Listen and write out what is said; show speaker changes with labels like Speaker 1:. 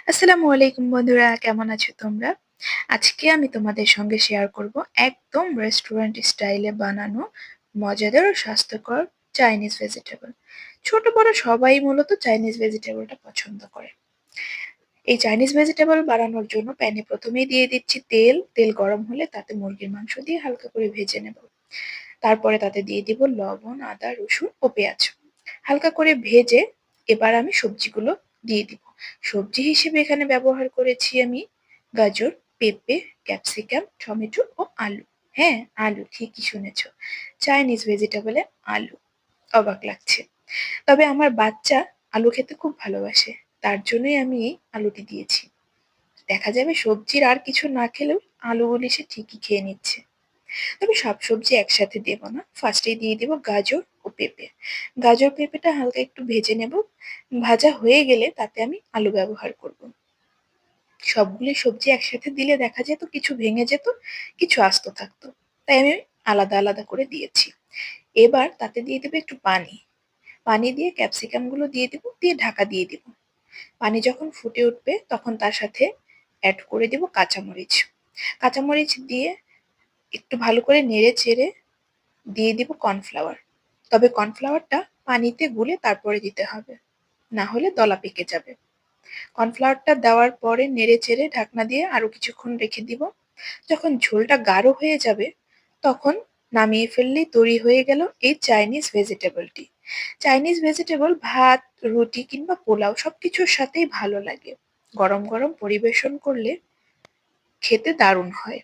Speaker 1: আসসালামু আলাইকুম বন্ধুরা, কেমন আছো তোমরা? আজকে আমি তোমাদের সঙ্গে শেয়ার করব একদম রেস্টুরেন্ট স্টাইলে বানানো মজাদার ও স্বাস্থ্যকর চাইনিজ ভেজিটেবল। ছোট বড় সবাই মূলত চাইনিজ ভেজিটেবলটা পছন্দ করে। এই চাইনিজ ভেজিটেবল বানানোর জন্য প্যানে প্রথমেই দিয়ে দিচ্ছি তেল। তেল গরম হলে তাতে মুরগির মাংস দিয়ে হালকা করে ভেজে নেব। তারপরে তাতে দিয়ে দিব লবণ, আদা, রসুন ও পেঁয়াজ। হালকা করে ভেজে এবার আমি সবজিগুলো দিয়ে দিব। সবজি হিসেবে এখানে ব্যবহার করেছি আমি গাজর, পেঁপে, ক্যাপসিকাম, টমেটো ও আলু। হ্যাঁ, আলু, ঠিকই শুনেছ। চাইনিজ ভেজিটেবলে আলু। অবাক লাগছে। তবে আমার বাচ্চা আলু খেতে খুব ভালোবাসে। তার জন্যই আমি এই আলুটি দিয়েছি। দেখা যাবে সবজির আর কিছু না খেলেও আলুগুলি সে ঠিকই খেয়ে নিচ্ছে। তবে সব সবজি একসাথে দেব না। ফার্স্টেই দিয়ে দেব গাজর ও পেঁপে। গাজর পেঁপেটা হালকা একটু ভেজে নেব। ভাজা হয়ে গেলে তাতে আমি আলু ব্যবহার করব। সবগুলি সবজি একসাথে দিলে দেখা যেত কিছু ভেঙে যেত, কিছু আস্ত থাকতো। তাই আমি আলাদা আলাদা করে দিয়েছি। এবার তাতে দিয়ে দেব একটু পানি। পানি দিয়ে ক্যাপসিকাম গুলো দিয়ে দেব, দিয়ে ঢাকা দিয়ে দেব। পানি যখন ফুটে উঠবে তখন তার সাথে অ্যাড করে দেব কাঁচামরিচ। কাঁচামরিচ দিয়ে একটু ভালো করে নেড়ে চেড়ে দিয়ে দিব কর্নফ্লাওয়ার। তবে কর্নফ্লাওয়ারটা পানিতে গুলে তারপরে দিতে হবে, না হলে দলা পেকে যাবে। কর্নফ্লাওয়ারটা দেওয়ার পরে নেড়ে চেড়ে ঢাকনা দিয়ে আরো কিছুক্ষণ রেখে দিব। যখন ঝোলটা গাঢ় হয়ে যাবে তখন নামিয়ে ফেললেই তৈরি হয়ে গেল এই চাইনিজ ভেজিটেবলটি। চাইনিজ ভেজিটেবল ভাত, রুটি কিংবা পোলাও সবকিছুর সাথেই ভালো লাগে। গরম গরম পরিবেশন করলে খেতে দারুণ হয়।